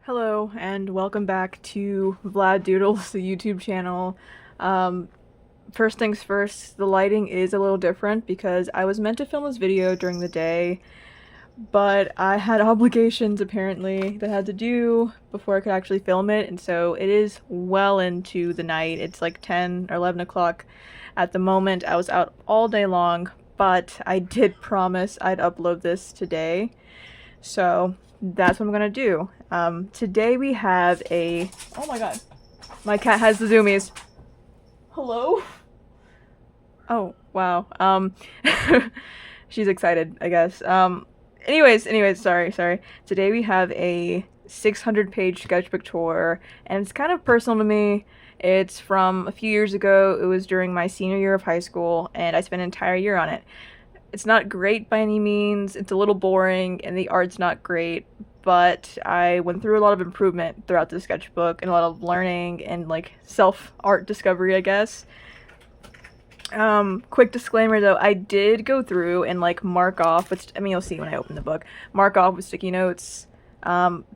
Hello, and welcome back to VLADdoodles, the YouTube channel. Um, First things first, the lighting is a little different because I was meant to film this video during the day, but I had obligations apparently that I had to do before I could actually film it, and so it is well into the night. It's like 10 or 11 o'clock at the moment. I was out all day long, but I did promise I'd upload this today. So that's what I'm gonna do. Today we have a. Oh my god, my cat has the zoomies. Hello. Oh wow. She's excited, I guess. Anyways, sorry. Today we have a 600-page sketchbook tour, and it's kind of personal to me. It's from a few years ago. It was during my senior year of high school, and I spent an entire year on it. It's not great by any means. It's a little boring, and the art's not great, but I went through a lot of improvement throughout the sketchbook and a lot of learning and like self-art discovery, I guess. Quick disclaimer though, I did go through and like mark off, which I mean you'll see when I open the book, mark off with sticky notes,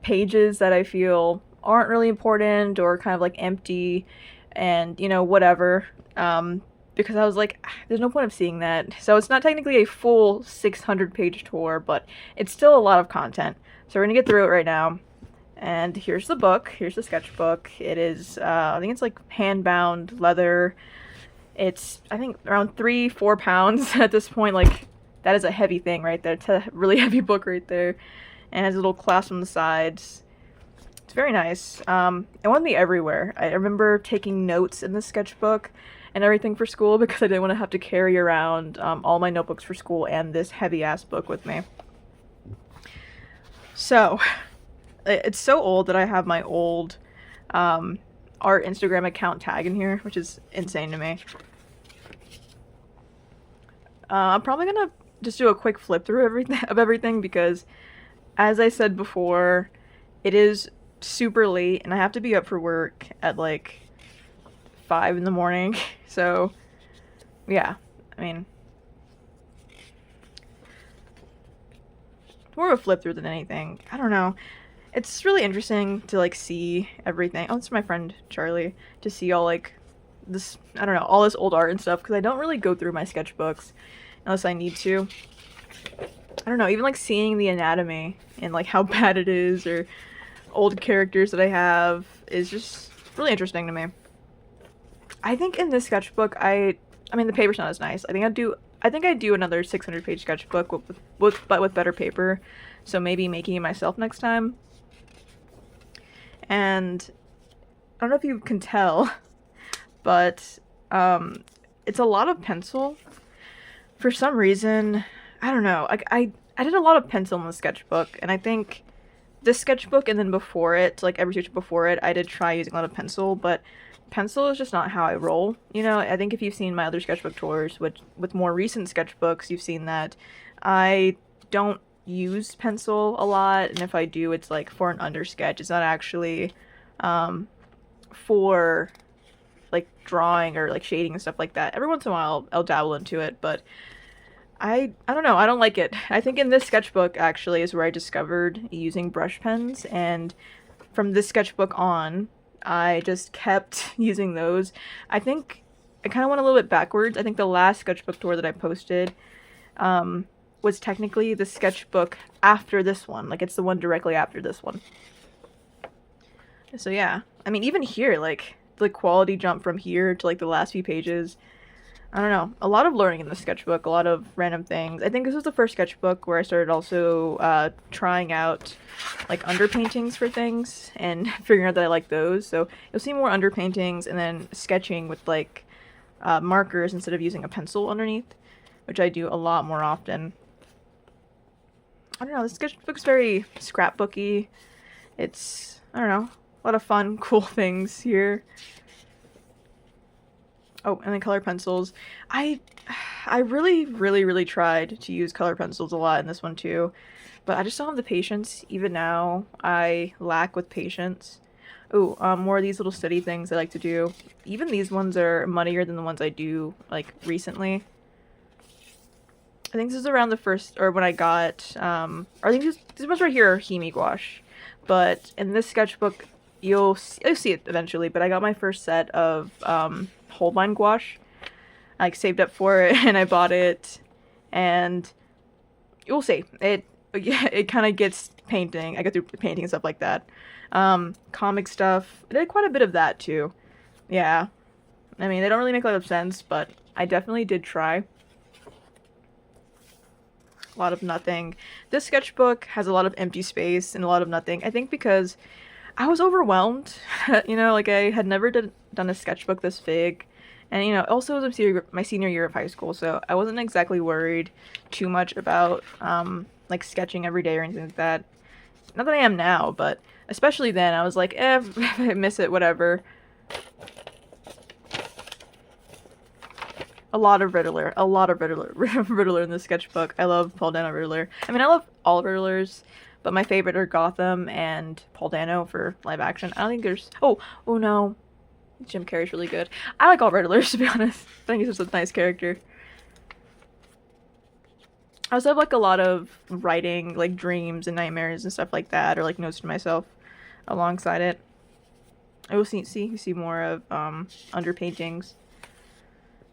pages that I feel aren't really important or kind of like empty and whatever. Because I was like, there's no point of seeing that. So it's not technically a full 600-page tour, but it's still a lot of content. So we're gonna get through it right now. And here's the book. Here's the sketchbook. It is, I think it's like hand-bound leather. It's, I think, around 3-4 pounds at this point. Like, that is a heavy thing right there. It's a really heavy book right there. And it has a little clasp on the sides. It's very nice. It went me everywhere. I remember taking notes in the sketchbook and everything for school because I didn't want to have to carry around all my notebooks for school and this heavy-ass book with me. So, it's so old that I have my old art Instagram account tag in here, which is insane to me. I'm probably gonna just do a quick flip through everything because, as I said before, it is super late and I have to be up for work at like 5 in the morning. So, yeah, I mean, more of a flip through than anything. I don't know. It's really interesting to like see everything. Oh, it's my friend Charlie. To see all like this, I don't know, all this old art and stuff because I don't really go through my sketchbooks unless I need to. I don't know, even like seeing the anatomy and like how bad it is or old characters that I have is just really interesting to me. I think in this sketchbook, I mean the paper's not as nice. I think I do another 600-page sketchbook but with better paper. So maybe making it myself next time. And I don't know if you can tell, but it's a lot of pencil. For some reason, I don't know. I did a lot of pencil in the sketchbook, and I think this sketchbook and then before it, like every sketchbook before it, I did try using a lot of pencil, but pencil is just not how I roll. I think if you've seen my other sketchbook tours, which with more recent sketchbooks, you've seen that I don't use pencil a lot, and if I do, it's like for an undersketch. It's not actually for like drawing or like shading and stuff like that. Every once in a while, I'll dabble into it, but I don't know. I don't like it. I think in this sketchbook actually is where I discovered using brush pens, and from this sketchbook on, I just kept using those. I think I kind of went a little bit backwards. I think the last sketchbook tour that I posted was technically the sketchbook after this one. Like, it's the one directly after this one. So yeah. I mean, even here, like, the quality jump from here to, like, the last few pages. I don't know. A lot of learning in the sketchbook, a lot of random things. I think this was the first sketchbook where I started also trying out, like, underpaintings for things and figuring out that I like those. So you'll see more underpaintings and then sketching with, like, markers instead of using a pencil underneath, which I do a lot more often. I don't know, this sketchbook's very scrapbooky. It's, I don't know, a lot of fun, cool things here. Oh, and then color pencils. I really tried to use color pencils a lot in this one too, but I just don't have the patience. Even now, I lack with patience. Oh, more of these little study things I like to do. Even these ones are muddier than the ones I do, like, recently. I think this is around the first, or when I got, I think these ones right here are Himi gouache. but in this sketchbook, you'll see it eventually, but I got my first set of Holdline gouache. I like saved up for it and I bought it, and you'll see it. Yeah, it kind of gets painting. I go through painting and stuff like that. Comic stuff. I did quite a bit of that too. Yeah. I mean, they don't really make a lot of sense, but I definitely did try. A lot of nothing. This sketchbook has a lot of empty space and a lot of nothing. I think because I was overwhelmed. You know, like I had never done a sketchbook this big. And, you know, also it was my senior year of high school, so I wasn't exactly worried too much about, like, sketching every day or anything like that. Not that I am now, but especially then, I was like, if I miss it, whatever. A lot of Riddler. Riddler in this sketchbook. I love Paul Dano Riddler. I mean, I love all Riddlers, but my favorite are Gotham and Paul Dano for live action. I don't think there's... Oh no. Jim Carrey's really good. I like all Riddlers, to be honest. I think he's just a nice character. I also have, like, a lot of writing, like, dreams and nightmares and stuff like that, or, like, notes to myself alongside it. I will see more of, underpaintings.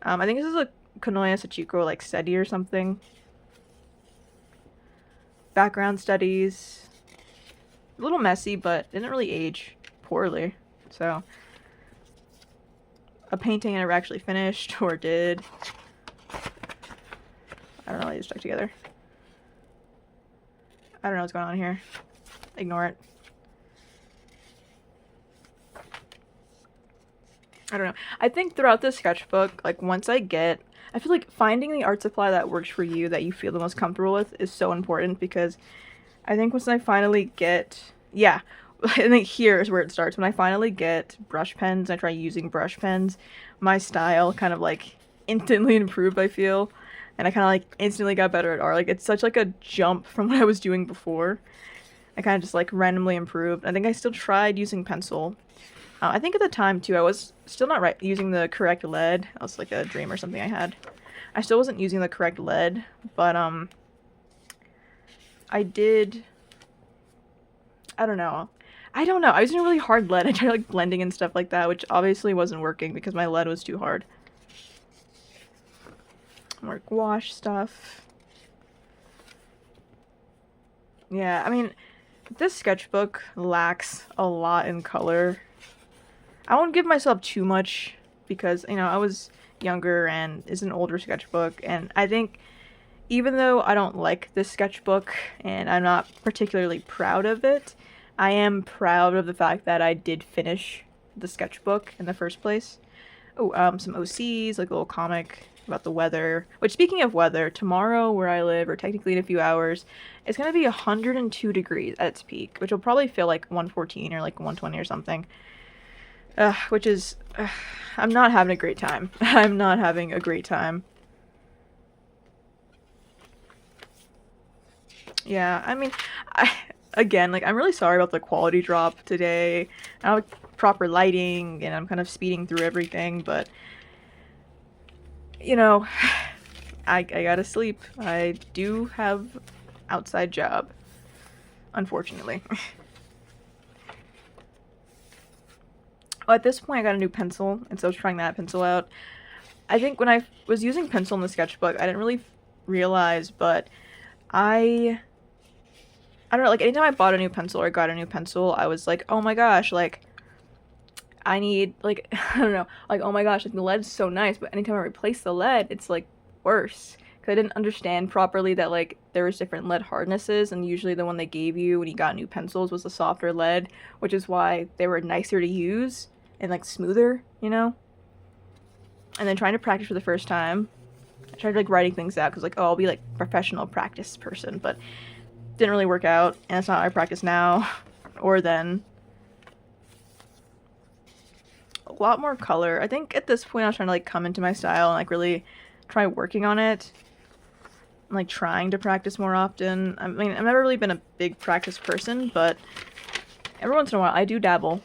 I think this is a Kanoya Sachiko, like, study or something. Background studies. A little messy, but didn't really age poorly, so... A painting I never actually finished, or did. I don't know, they just stuck together. I don't know what's going on here. Ignore it. I don't know. I think throughout this sketchbook, like, once I feel like finding the art supply that works for you, that you feel the most comfortable with, is so important, because I think once I finally get... Yeah. I think here is where it starts. When I finally get brush pens, I try using brush pens, my style kind of, like, instantly improved, I feel. And I kind of, like, instantly got better at art. Like, it's such, like, a jump from what I was doing before. I kind of just, like, randomly improved. I think I still tried using pencil. I think at the time, too, I was still not using the correct lead. That was, like, a dream or something I had. I still wasn't using the correct lead, but, I did... I don't know. I was using really hard lead. I tried, like, blending and stuff like that, which obviously wasn't working because my lead was too hard. More gouache stuff. Yeah, I mean, this sketchbook lacks a lot in color. I won't give myself too much because, you know, I was younger and it's an older sketchbook, and I think even though I don't like this sketchbook and I'm not particularly proud of it, I am proud of the fact that I did finish the sketchbook in the first place. Oh, some OCs, like a little comic about the weather. Which, speaking of weather, tomorrow where I live, or technically in a few hours, it's gonna be 102 degrees at its peak, which will probably feel like 114 or like 120 or something. Which is... I'm not having a great time. I'm not having a great time. Yeah, I mean, again, like, I'm really sorry about the quality drop today. I have proper lighting, and I'm kind of speeding through everything, but, you know, I gotta sleep. I do have outside job, unfortunately. Well, at this point, I got a new pencil, and so I was trying that pencil out. I think when I was using pencil in the sketchbook, I didn't really realize, but I don't know, like, anytime I bought a new pencil or got a new pencil, I was like, oh my gosh, like, I need, like, I don't know, like, oh my gosh, like, the lead's so nice, but anytime I replace the lead, it's, like, worse. Because I didn't understand properly that, like, there was different lead hardnesses, and usually the one they gave you when you got new pencils was the softer lead, which is why they were nicer to use and, like, smoother, you know? And then trying to practice for the first time, I tried, like, writing things out, because, like, oh, I'll be, like, professional practice person, but didn't really work out, and it's not how I practice now, or then. A lot more color. I think at this point I was trying to, like, come into my style and, like, really try working on it. I'm, like, trying to practice more often. I mean, I've never really been a big practice person, but every once in a while I do dabble.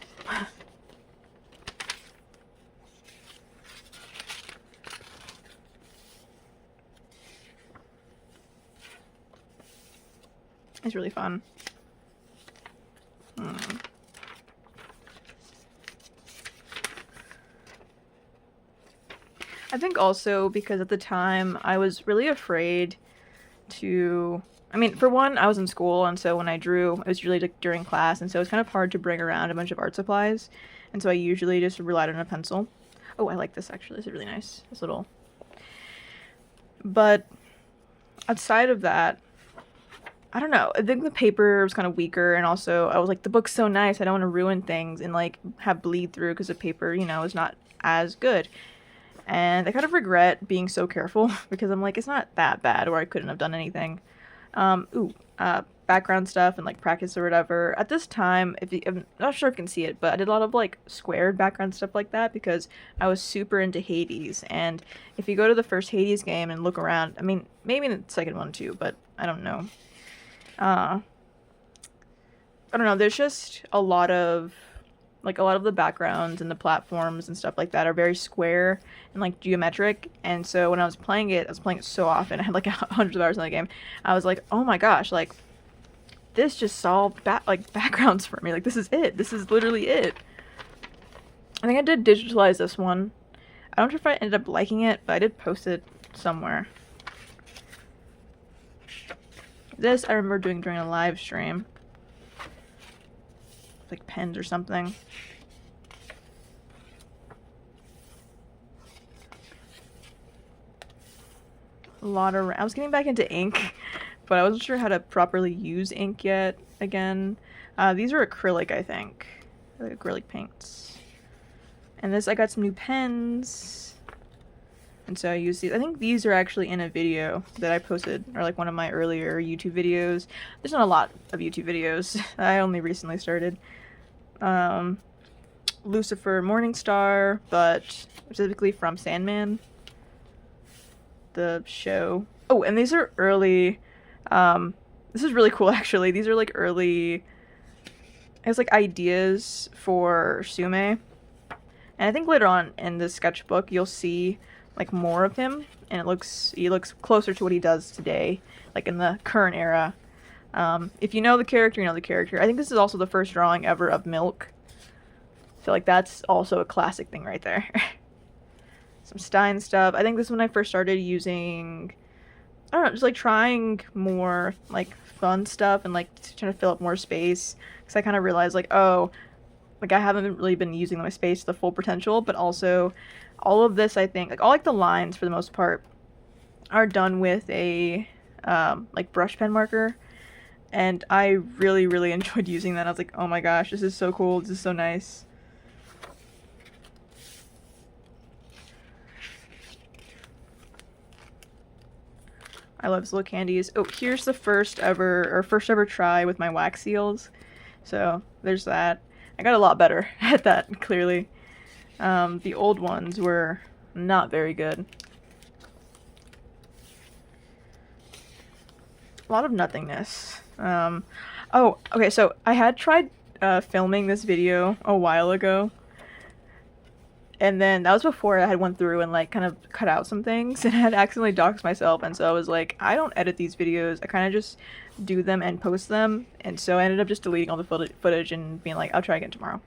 It's really fun. I think also because at the time I was really afraid to. I mean, for one, I was in school, and so when I drew, it was usually like during class, and so it was kind of hard to bring around a bunch of art supplies, and so I usually just relied on a pencil. Oh, I like this actually. This is really nice. This little. But outside of that, I don't know. I think the paper was kind of weaker, and also I was like, the book's so nice. I don't want to ruin things and like have bleed through because the paper, is not as good. And I kind of regret being so careful because I'm like, it's not that bad, or I couldn't have done anything. Background stuff and like practice or whatever. At this time, I'm not sure if you can see it, but I did a lot of like squared background stuff like that because I was super into Hades. And if you go to the first Hades game and look around, I mean, maybe in the second one too, but I don't know. I don't know. There's just a lot of the backgrounds and the platforms and stuff like that are very square and like geometric. And so when I was playing it so often. I had like hundreds of hours in the game. I was like, oh my gosh, like this just solved backgrounds for me. Like this is it. This is literally it. I think I did digitalize this one. I don't know if I ended up liking it, but I did post it somewhere. This I remember doing during a live stream. Like pens or something. I was getting back into ink, but I wasn't sure how to properly use ink yet again. These are acrylic, I think. Like acrylic paints. And this, I got some new pens. And so I use these. I think these are actually in a video that I posted, or like one of my earlier YouTube videos. There's not a lot of YouTube videos. I only recently started. Lucifer Morningstar, but specifically from Sandman, the show. Oh, and these are early, this is really cool actually. These are like early, I guess, like ideas for Sume. And I think later on in the sketchbook you'll see like more of him, and he looks closer to what he does today, like in the current era. If you know the character, you know the character. I think this is also the first drawing ever of Milk. So, like, that's also a classic thing right there. Some Stein stuff. I think this is when I first started using, I don't know, just, like, trying more, like, fun stuff and, like, trying to fill up more space. Because I kind of realized, like, oh, like, I haven't really been using my space to the full potential. But also, all of this, I think, like, all, like, the lines, for the most part, are done with a, like, brush pen marker. And I really, really enjoyed using that. I was like, oh my gosh, this is so cool. This is so nice. I love these little candies. Oh, here's the first ever try with my wax seals. So there's that. I got a lot better at that, clearly. The old ones were not very good. A lot of nothingness. Oh, okay, so I had tried filming this video a while ago, and then that was before I had went through and like kind of cut out some things, and I had accidentally doxed myself, and so I was like, I don't edit these videos, I kind of just do them and post them, and so I ended up just deleting all the footage and being like, I'll try again tomorrow.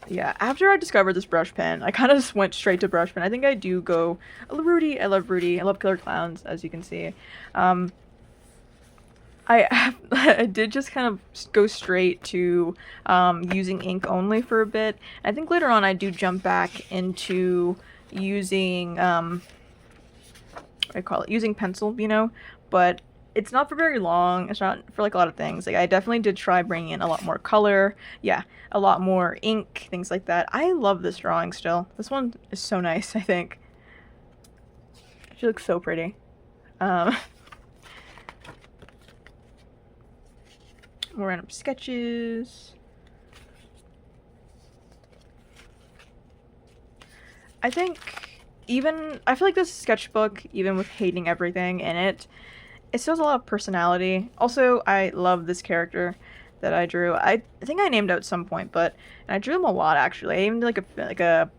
Yeah, after I discovered this brush pen, I kind of just went straight to brush pen. I think I do go, Rudy, I love Rudy, I love Killer Clowns, as you can see. I did just kind of go straight to using ink only for a bit. I think later on I do jump back into using, what do I call it, using pencil, but it's not for very long. It's not for like a lot of things. Like I definitely did try bringing in a lot more color. Yeah, a lot more ink, things like that. I love this drawing still. This one is so nice, I think. She looks so pretty. More random sketches. I feel like this sketchbook, even with hating everything in it, it still has a lot of personality. Also, I love this character that I drew. I think I named out at some point, and I drew them a lot actually. I even did like a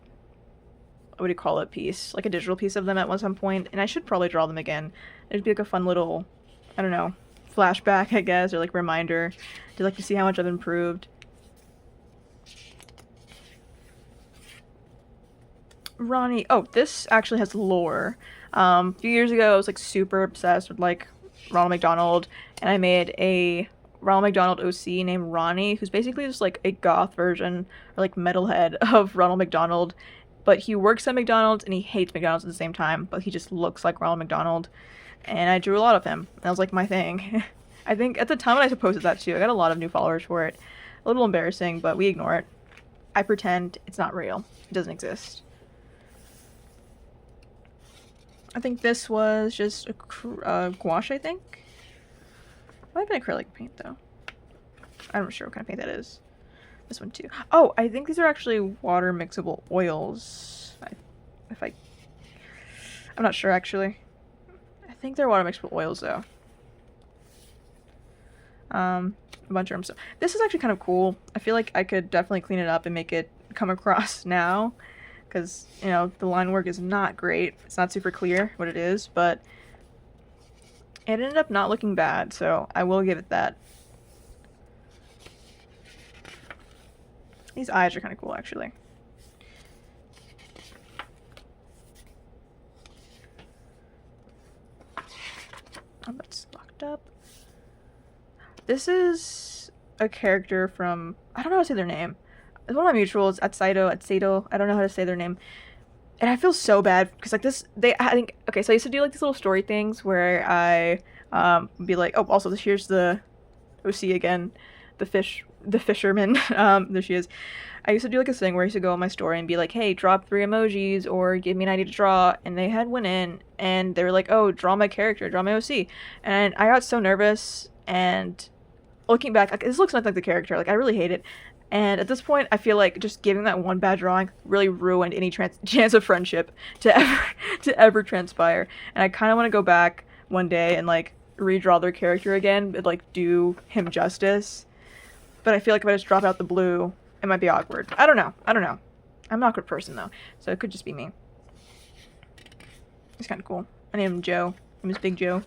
what do you call it, piece, like a digital piece of them at some point, and I should probably draw them again. It'd be like a fun little, I don't know, flashback, I guess, or like reminder to like to see how much I've improved. Ronnie. Oh, this actually has lore. A few years ago, I was like super obsessed with like Ronald McDonald, and I made a Ronald McDonald OC named Ronnie, who's basically just like a goth version or like metalhead of Ronald McDonald. But he works at McDonald's and he hates McDonald's at the same time, but he just looks like Ronald McDonald. And I drew a lot of him. That was like my thing. I think at the time when I posted that too, I got a lot of new followers for it. A little embarrassing, but we ignore it. I pretend it's not real. It doesn't exist. I think this was just a gouache, I think. Might have been acrylic paint, though. I'm not sure what kind of paint that is. This one, too. Oh, I think these are actually water mixable oils. I'm not sure, actually. I think they're water mixable oils, though. A bunch of them. So this is actually kind of cool. I feel like I could definitely clean it up and make it come across now. Because, you know, the line work is not great. It's not super clear what it is, but it ended up not looking bad, so I will give it that. These eyes are kind of cool, actually. Oh, that's locked up. This is a character from... I don't know how to say their name. It's one of my mutuals, Atsato. I don't know how to say their name. And I feel so bad because like this, I think, okay, so I used to do like these little story things where I be like, oh, also here's the OC again, the fisherman. There she is. I used to do like a thing where I used to go on my story and be like, hey, drop 3 emojis or give me an idea to draw. And they had went in and they were like, oh, draw my character, draw my OC. And I got so nervous, and looking back, like, this looks nothing like the character. Like, I really hate it. And at this point, I feel like just giving that one bad drawing really ruined any chance of friendship to ever transpire. And I kind of want to go back one day and like redraw their character again, and like do him justice. But I feel like if I just drop out the blue, it might be awkward. I don't know. I'm an awkward person though, so it could just be me. It's kind of cool. I named him Joe. His name is Big Joe.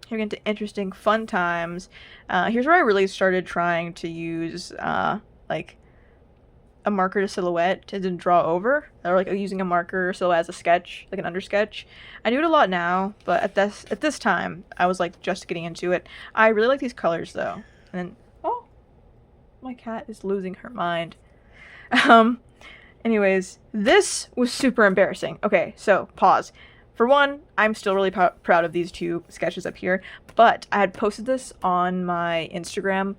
Here we get into interesting fun times. Here's where I really started trying to use like a marker to silhouette to draw over, or like using a marker silhouette as a sketch, like an under sketch. I do it a lot now, but at this time I was like just getting into it. I really like these colors though. And then, oh, my cat is losing her mind. Anyways, this was super embarrassing. Okay, so pause. For one, I'm still really proud of these 2 sketches up here, but I had posted this on my Instagram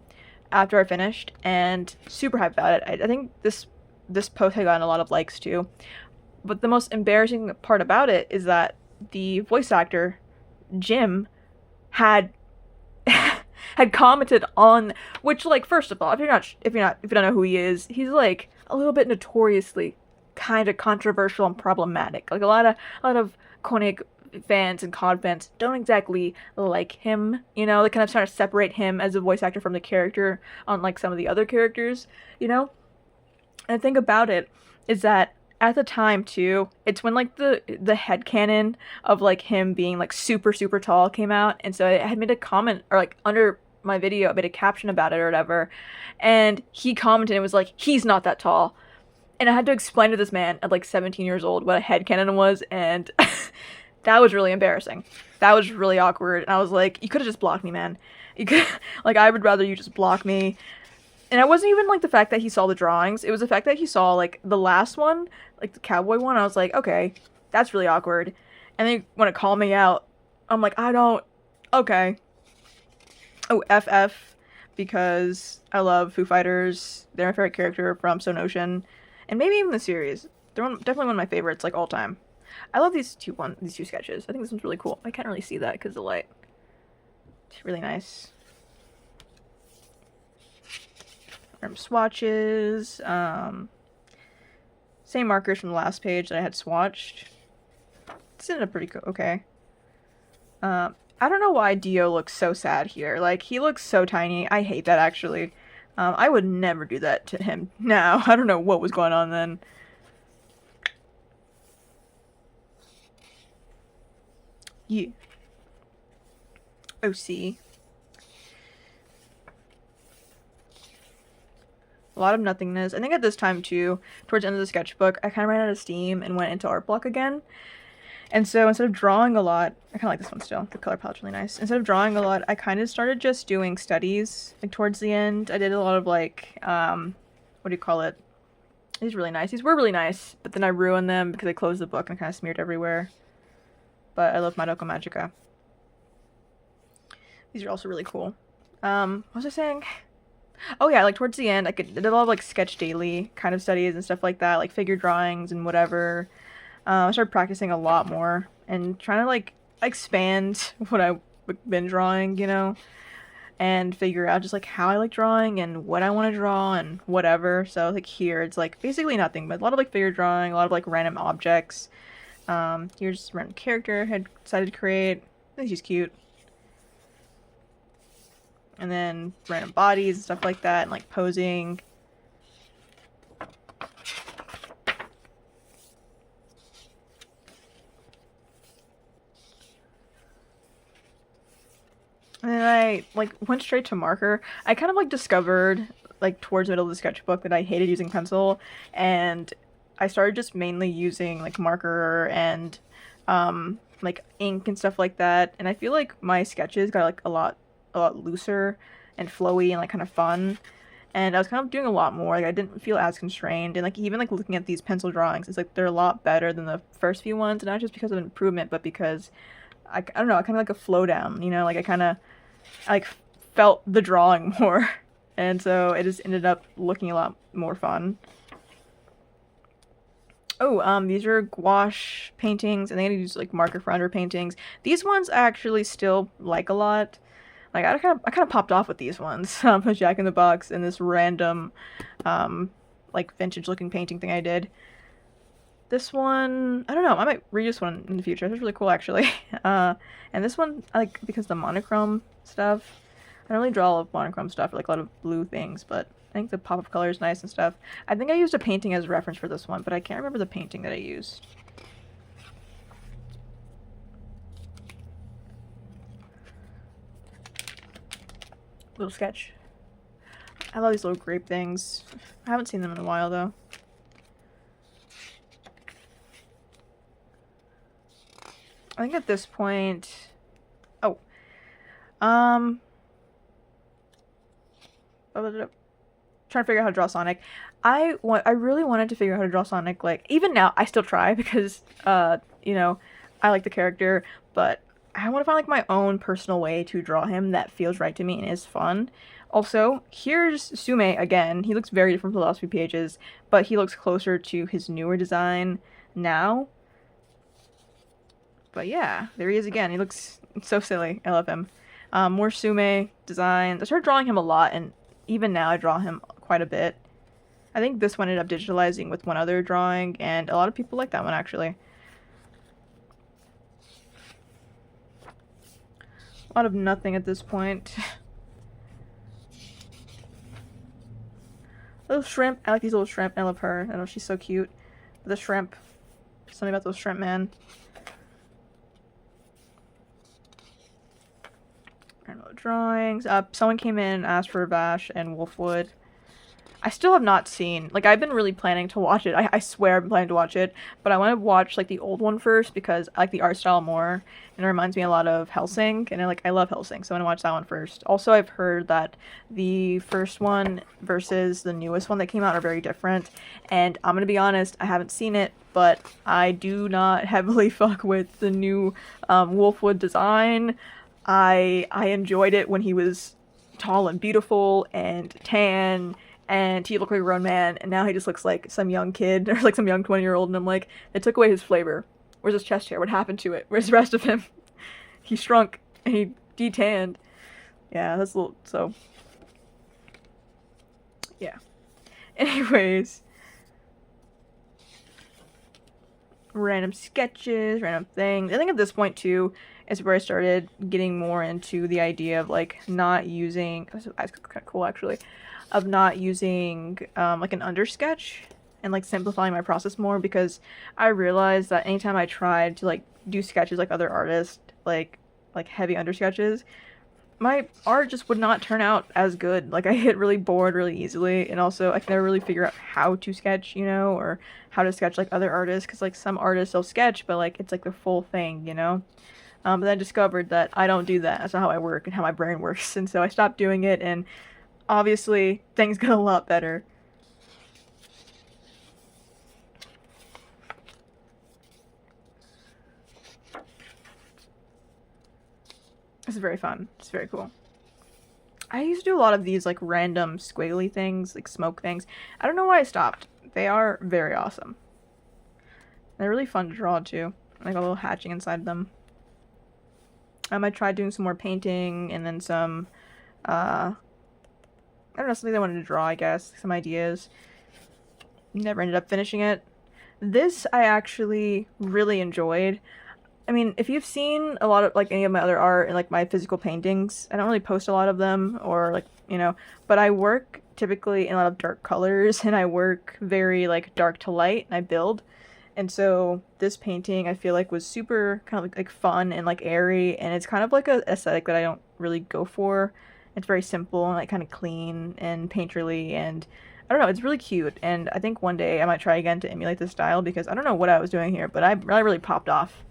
after I finished, and super hyped about it. I think this post had gotten a lot of likes too. But the most embarrassing part about it is that the voice actor, Jim, had had commented on, which, like, first of all, if you don't know who he is, he's like a little bit notoriously kind of controversial and problematic. Like a lot of Koenig fans and COD fans don't exactly like him, you know. They kind of trying to separate him as a voice actor from the character, unlike some of the other characters, you know. And the thing about it is that at the time too, it's when like the headcanon of like him being like super tall came out, and so I had made a comment, or like under my video I made a caption about it or whatever, and he commented and was like, he's not that tall. And I had to explain to this man at like 17 years old what a headcanon was, and that was really embarrassing. That was really awkward. And I was like, you could have just blocked me, man. You could, like, I would rather you just block me. And it wasn't even like the fact that he saw the drawings. It was the fact that he saw like the last one, like the cowboy one. I was like, okay, that's really awkward. And then when it called me out, I'm like, okay. Oh, FF, because I love Foo Fighters. They're my favorite character from Stone Ocean. And maybe even the series. They're definitely one of my favorites, like, all time. I love these two sketches. I think this one's really cool. I can't really see that because of the light. It's really nice. Swatches. Same markers from the last page that I had swatched. This ended up pretty cool. Okay. I don't know why Dio looks so sad here. Like, he looks so tiny. I hate that, actually. I would never do that to him now. I don't know what was going on then. Yeah. OC. A lot of nothingness. I think at this time too, towards the end of the sketchbook, I kind of ran out of steam and went into art block again. And so instead of drawing a lot, I kind of like this one still. The color palette's really nice. Instead of drawing a lot, I kind of started just doing studies. Like towards the end, I did a lot of like, what do you call it? These are really nice. These were really nice, but then I ruined them because I closed the book and kind of smeared everywhere. But I love Madoka Magica. These are also really cool. What was I saying? Oh yeah, like towards the end, I did a lot of like sketch daily kind of studies and stuff like that, like figure drawings and whatever. I started practicing a lot more and trying to like expand what I've been drawing, you know, and figure out just like how I like drawing and what I want to draw and whatever. So like here, it's like basically nothing, but a lot of like figure drawing, a lot of like random objects. Here's just a random character I had decided to create. I think she's cute. And then random bodies and stuff like that, and like posing. And then I like went straight to marker. I kind of like discovered like towards the middle of the sketchbook that I hated using pencil, and I started just mainly using like marker and like ink and stuff like that. And I feel like my sketches got like a lot looser and flowy and like kind of fun. And I was kind of doing a lot more. Like I didn't feel as constrained. And like even like looking at these pencil drawings, it's like they're a lot better than the first few ones. And not just because of improvement, but because I don't know, I kind of like a flow down. You know, like I like felt the drawing more. And so it just ended up looking a lot more fun. Oh, these are gouache paintings, and they use like marker for under paintings. These ones I actually still like a lot. Like I kind of popped off with these ones. Jack in the Box and this random, like vintage looking painting thing I did. This one, I don't know, I might read this one in the future. It's really cool actually. And this one I like because the monochrome stuff. I don't really draw a lot of monochrome stuff, like a lot of blue things, but I think the pop of color is nice and stuff. I think I used a painting as a reference for this one, but I can't remember the painting that I used. Little sketch. I love these little grape things. I haven't seen them in a while though. I think at this point, oh, trying to figure out how to draw Sonic. I really wanted to figure out how to draw Sonic. Like even now, I still try because you know, I like the character, but I want to find like my own personal way to draw him that feels right to me and is fun. Also, here's Sume again. He looks very different from the last few pages, but he looks closer to his newer design now. But yeah, there he is again. He looks so silly. I love him. More Sume designs. I started drawing him a lot, and even now I draw him quite a bit. I think this one ended up digitalizing with one other drawing, and a lot of people like that one actually. A lot of nothing at this point. Little shrimp. I like these little shrimp. I love her. I know she's so cute. The shrimp. Something about those shrimp, man. I don't know, drawings. Someone came in and asked for Vash and Wolfwood. I still have not seen, like, I've been really planning to watch it. I swear I've been planning to watch it, but I want to watch, like, the old one first because I like the art style more, and it reminds me a lot of Hellsing, and I love Hellsing, so I want to watch that one first. Also, I've heard that the first one versus the newest one that came out are very different, and I'm gonna be honest, I haven't seen it, but I do not heavily fuck with the new Wolfwood design. I enjoyed it when he was tall and beautiful and tan, and he looked like a grown man, and now he just looks like some young kid, or like some young 20-year-old, and I'm like, they took away his flavor. Where's his chest hair? What happened to it? Where's the rest of him? He shrunk, and he detanned. Yeah, that's a little, so. Yeah. Anyways. Random sketches, random things. I think at this point, too, is where I started getting more into the idea of, like, not using, that's kind of cool, actually, of not using, like, an undersketch and, like, simplifying my process more, because I realized that anytime I tried to, like, do sketches like other artists, like heavy undersketches, my art just would not turn out as good. Like, I get really bored really easily, and also I can never really figure out how to sketch, you know, or how to sketch like other artists, because like some artists will sketch, but like it's like the full thing, you know. But then I discovered that I don't do that. That's not how I work and how my brain works, and so I stopped doing it, and obviously things got a lot better. This is very fun. It's very cool. I used to do a lot of these like random squiggly things, like smoke things. I don't know why I stopped. They are very awesome. They're really fun to draw too. Like a little hatching inside them. I tried doing some more painting and then some, I don't know, something I wanted to draw, I guess. Some ideas. Never ended up finishing it. This I actually really enjoyed. I mean, if you've seen a lot of like any of my other art and like my physical paintings, I don't really post a lot of them or like, you know, but I work typically in a lot of dark colors and I work very like dark to light and I build. And so this painting I feel like was super kind of like fun and like airy, and it's kind of like a aesthetic that I don't really go for. It's very simple and like kind of clean and painterly, and I don't know, it's really cute, and I think one day I might try again to emulate this style because I don't know what I was doing here, but I really popped off.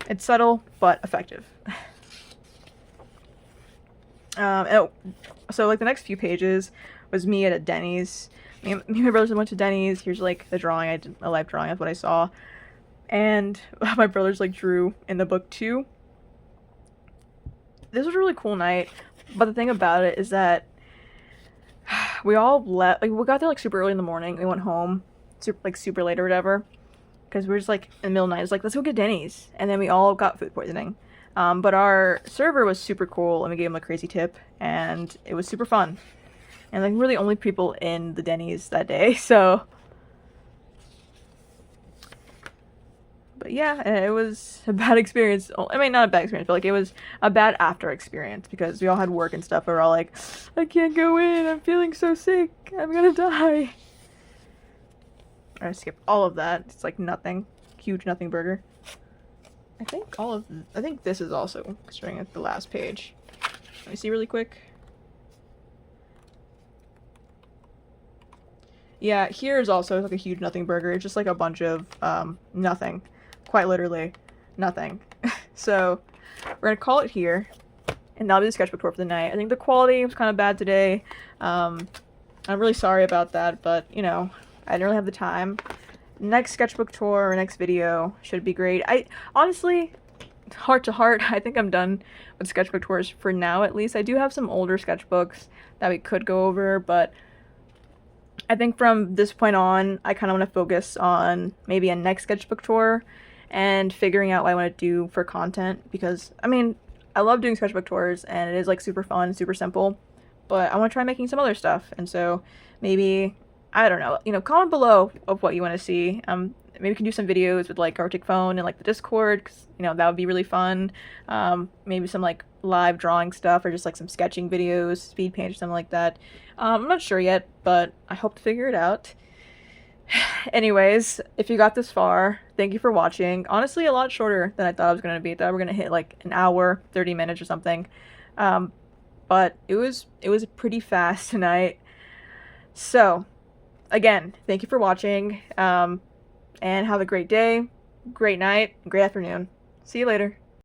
It's subtle, but effective. Oh, so like the next few pages was me at a Denny's. Me and my brothers went to Denny's. Here's like the drawing. I did a live drawing of what I saw. And my brothers like drew in the book too. This was a really cool night, but the thing about it is that we all left, like we got there like super early in the morning. We went home super late or whatever. Because we were just like in the middle of the night, it's like, let's go get Denny's. And then we all got food poisoning. But our server was super cool and we gave him a crazy tip and it was super fun. And like we're the only people in the Denny's that day, so. But yeah, it was a bad experience. I mean, not a bad experience, but like it was a bad after experience because we all had work and stuff. We were all like, I can't go in, I'm feeling so sick, I'm gonna die. I skip all of that. It's like nothing. Huge nothing burger. I think this is also starting at the last page. Let me see really quick. Yeah, here is also like a huge nothing burger. It's just like a bunch of nothing. Quite literally nothing. So we're gonna call it here. And that'll be the sketchbook tour for the night. I think the quality was kind of bad today. I'm really sorry about that, but you know, I didn't really have the time. Next sketchbook tour or next video should be great. I honestly, heart to heart, I think I'm done with sketchbook tours for now at least. I do have some older sketchbooks that we could go over, but I think from this point on, I kind of want to focus on maybe a next sketchbook tour and figuring out what I want to do for content, because, I mean, I love doing sketchbook tours and it is like super fun, super simple, but I want to try making some other stuff, and so maybe, I don't know, you know, comment below of what you want to see. Maybe we can do some videos with like Arctic Phone and like the Discord, because, you know, that would be really fun. Maybe some like live drawing stuff or just like some sketching videos, speed paint or something like that. I'm not sure yet, but I hope to figure it out. Anyways, if you got this far, thank you for watching. Honestly, a lot shorter than I thought I was going to be. I thought we were going to hit like an hour, 30 minutes or something. But it was pretty fast tonight. So, again, thank you for watching, and have a great day, great night, great afternoon. See you later.